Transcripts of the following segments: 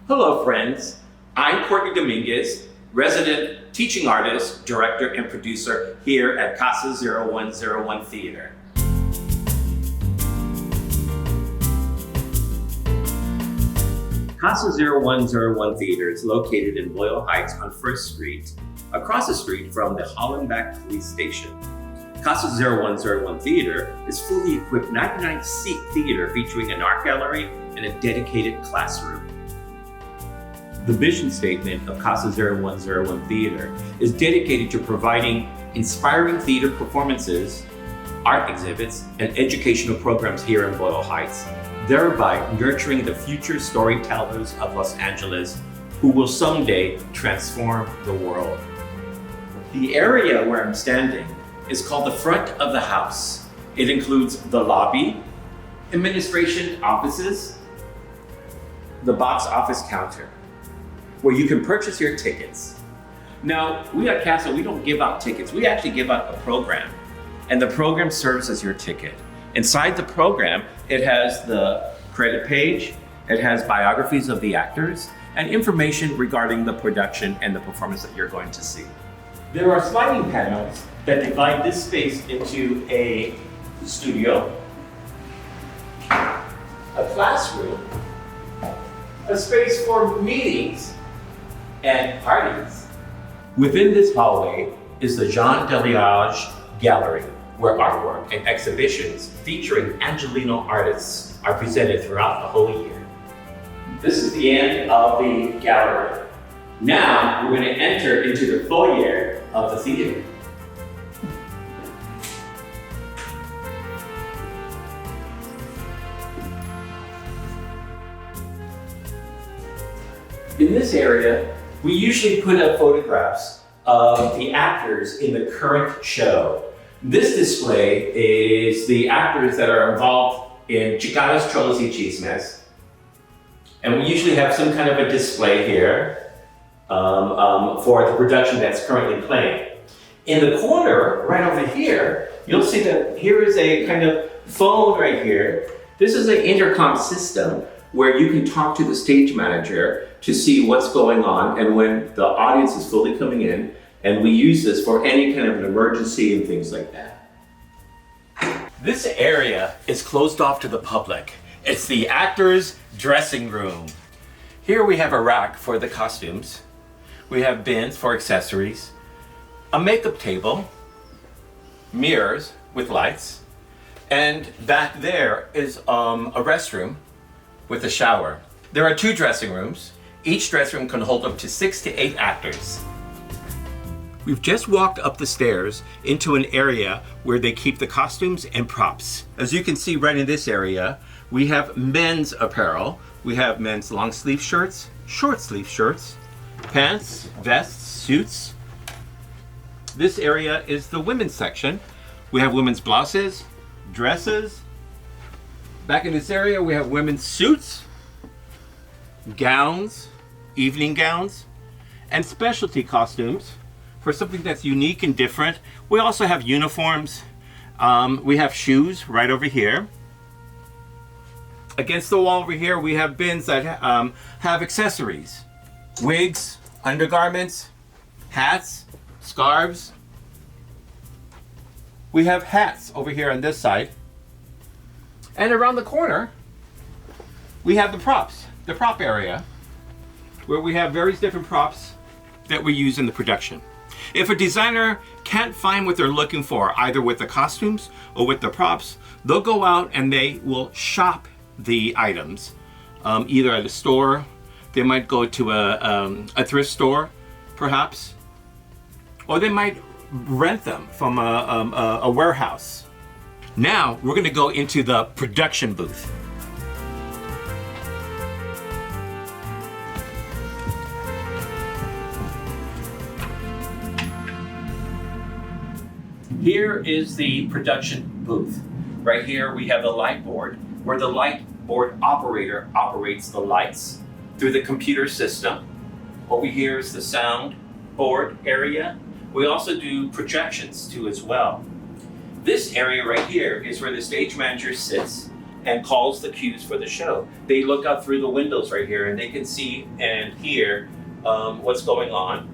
Hello friends, I'm Corky Dominguez, resident teaching artist, director, and producer here at Casa 0101 Theater. Casa 0101 Theater is located in Loyal Heights on 1st Street, across the street from the Hollenbeck Police Station. Casa 0101 Theater is fully equipped 99-seat theater featuring an art gallery and a dedicated classroom. The mission statement of Casa 0101 Theater is dedicated to providing inspiring theater performances, art exhibits, and educational programs here in Loyal Heights, thereby nurturing the future storytellers of Los Angeles who will someday transform the world. The area where I'm standing is called the front of the house. It includes the lobby, administration offices, the box office counter, where you can purchase your tickets. Now, we at Casa, we don't give out tickets. We actually give out a program, and the program serves as your ticket. Inside the program, it has the credit page, it has biographies of the actors, and information regarding the production and the performance that you're going to see. There are sliding panels that divide this space into a studio, a classroom, a space for meetings and parties. Within this hallway is the Jean Deliage Gallery, where artwork and exhibitions featuring Angelino artists are presented throughout the whole year. This is the end of the gallery. Now we're going to enter into the foyer of the theater. In this area, we usually put up photographs of the actors in the current show. This display is the actors that are involved in Chicanos, Cholos y Chismes. And we usually have some kind of a display here for the production that's currently playing. In the corner, right over here, you'll see that here is a kind of phone right here. This is an intercom system where you can talk to the stage manager to see what's going on and when the audience is fully coming in, and we use this for any kind of an emergency and things like that. This area is closed off to the public. It's the actors' dressing room. Here we have a rack for the costumes. We have bins for accessories, a makeup table, mirrors with lights, and back there is a restroom with a shower. There are 2 dressing rooms. Each dressing room can hold up to 6 to 8 actors. We've just walked up the stairs into an area where they keep the costumes and props. As you can see right in this area, we have men's apparel. We have men's long sleeve shirts, short sleeve shirts, pants, vests, suits. This area is the women's section. We have women's blouses, dresses. Back in this area, we have women's suits, gowns, evening gowns, and specialty costumes for something that's unique and different. We also have uniforms. We have shoes right over here. Against the wall over here, we have bins that have accessories. Wigs, undergarments, hats, scarves. We have hats over here on this side. And around the corner, we have the props, the prop area, where we have various different props that we use in the production. If a designer can't find what they're looking for, either with the costumes or with the props, they'll go out and they will shop the items, either at a store. They might go to a thrift store, perhaps, or they might rent them from a warehouse. Now we're going to go into the production booth. Here is the production booth. Right here we have the light board, where the light board operator operates the lights through the computer system. Over here is the sound board area. We also do projections too as well. This area right here is where the stage manager sits and calls the cues for the show. They look out through the windows right here and they can see and hear what's going on.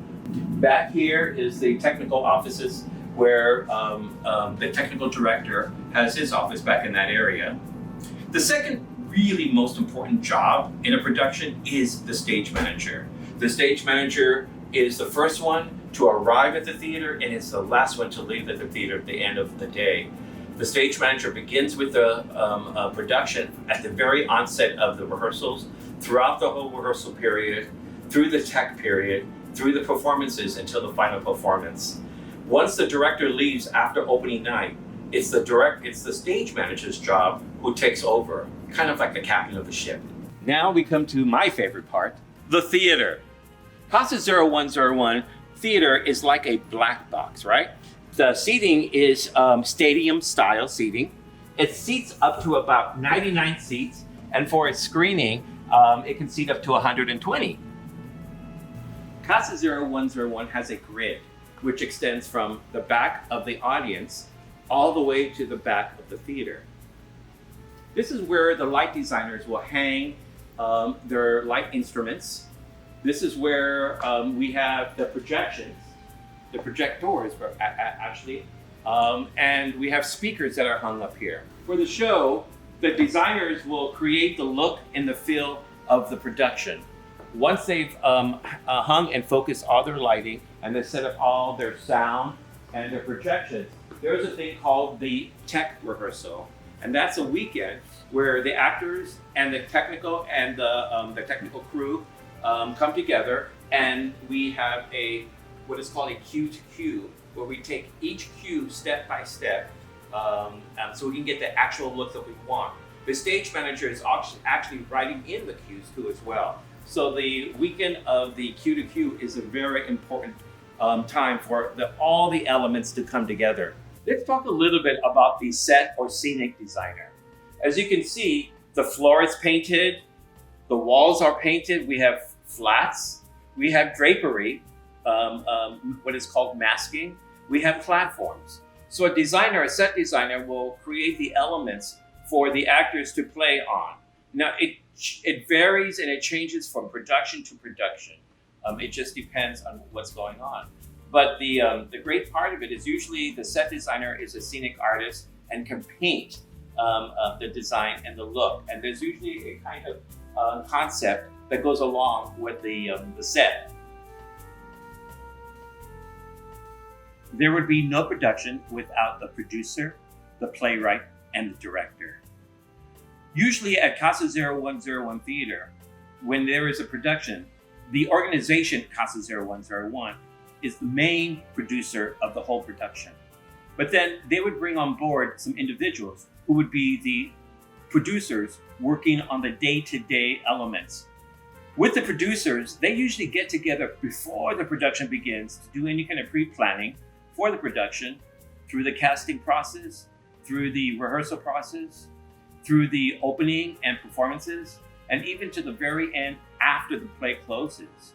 Back here is the technical offices where the technical director has his office back in that area. The second really most important job in a production is the stage manager. The stage manager is the first one to arrive at the theater and is the last one to leave at the theater at the end of the day. The stage manager begins with the production at the very onset of the rehearsals, throughout the whole rehearsal period, through the tech period, through the performances until the final performance. Once the director leaves after opening night, it's the stage manager's job who takes over, kind of like the captain of the ship. Now we come to my favorite part, the theater. Casa 0101 theater is like a black box, right? The seating is stadium style seating. It seats up to about 99 seats, and for its screening, it can seat up to 120. Casa 0101 has a grid which extends from the back of the audience all the way to the back of the theater. This is where the light designers will hang their light instruments. This is where we have the projections, the projectors actually, and we have speakers that are hung up here. For the show, the designers will create the look and the feel of the production. Once they've hung and focused all their lighting and they set up all their sound and their projections, there's a thing called the tech rehearsal. And that's a weekend where the actors and the technical crew come together, and we have what is called a cue to cue, where we take each cue step by step, so we can get the actual look that we want. The stage manager is actually writing in the cues too as well. So the weekend of the cue to cue is a very important time for all the elements to come together. Let's talk a little bit about the set or scenic designer. As you can see, the floor is painted, the walls are painted, we have flats, we have drapery, what is called masking, we have platforms. So a set designer will create the elements for the actors to play on. Now it varies and it changes from production to production. It just depends on what's going on. But the great part of it is usually the set designer is a scenic artist and can paint the design and the look. And there's usually a kind of concept that goes along with the set. There would be no production without the producer, the playwright, and the director. Usually at Casa 0101 Theater, when there is a production, the organization Casa 0101 is the main producer of the whole production. But then they would bring on board some individuals who would be the producers working on the day-to-day elements. With the producers, they usually get together before the production begins to do any kind of pre-planning for the production, through the casting process, through the rehearsal process, through the opening and performances, and even to the very end after the play closes.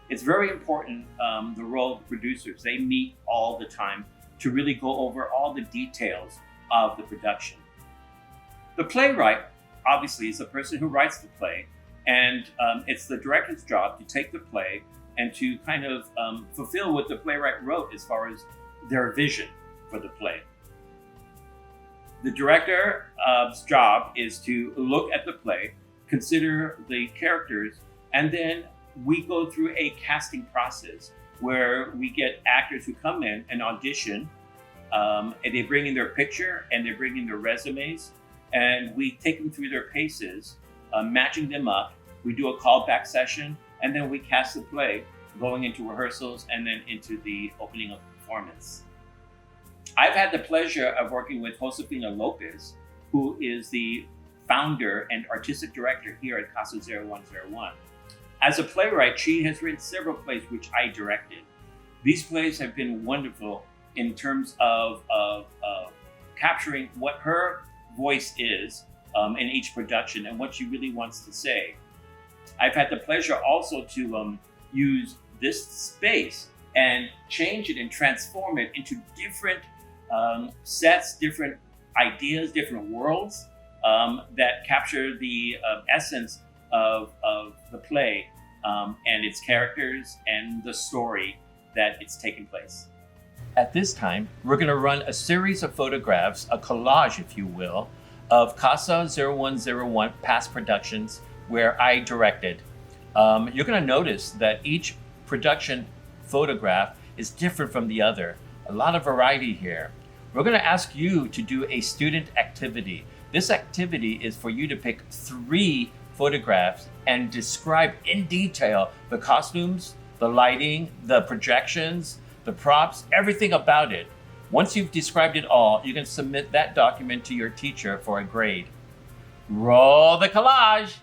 It's very important, the role of the producers. They meet all the time to really go over all the details of the production. The playwright, obviously, is the person who writes the play, and it's the director's job to take the play and to kind of fulfill what the playwright wrote as far as their vision for the play. The director's job is to look at the play, consider the characters, and then we go through a casting process where we get actors who come in and audition, and they bring in their picture and they bring in their resumes, and we take them through their paces, matching them up. We do a callback session, and then we cast the play, going into rehearsals and then into the opening of the performance. I've had the pleasure of working with Josefina Lopez, who is the founder and artistic director here at Casa 0101. As a playwright, she has written several plays which I directed. These plays have been wonderful in terms of capturing what her voice is in each production and what she really wants to say. I've had the pleasure also to use this space and change it and transform it into different sets, different ideas, different worlds. that capture the essence of the play and its characters and the story that it's taking place. At this time, we're going to run a series of photographs, a collage, if you will, of Casa 0101 past productions where I directed. You're going to notice that each production photograph is different from the other. A lot of variety here. We're going to ask you to do a student activity. This activity is for you to pick 3 photographs and describe in detail the costumes, the lighting, the projections, the props, everything about it. Once you've described it all, you can submit that document to your teacher for a grade. Roll the collage!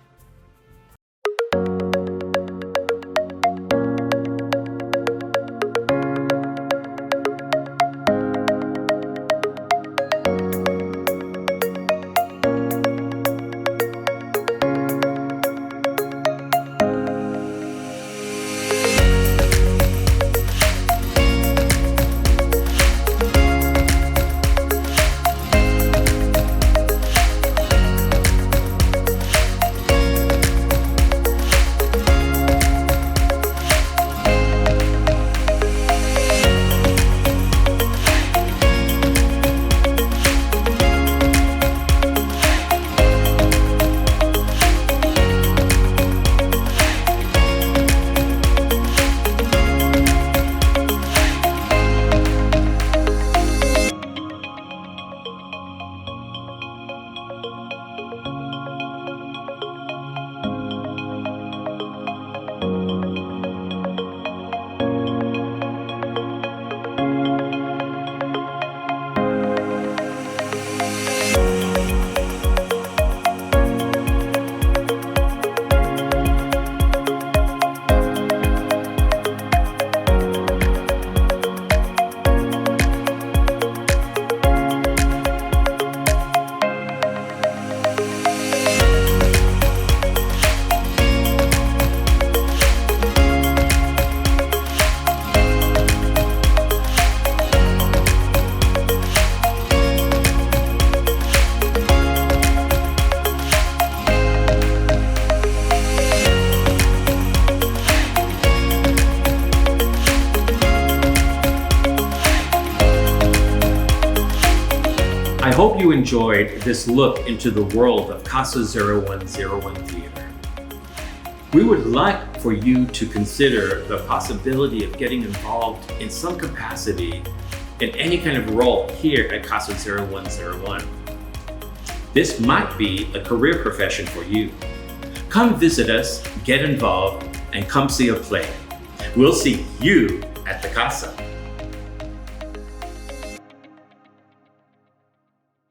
I hope you enjoyed this look into the world of Casa 0101 Theater. We would like for you to consider the possibility of getting involved in some capacity in any kind of role here at Casa 0101. This might be a career profession for you. Come visit us, get involved, and come see a play. We'll see you at the Casa.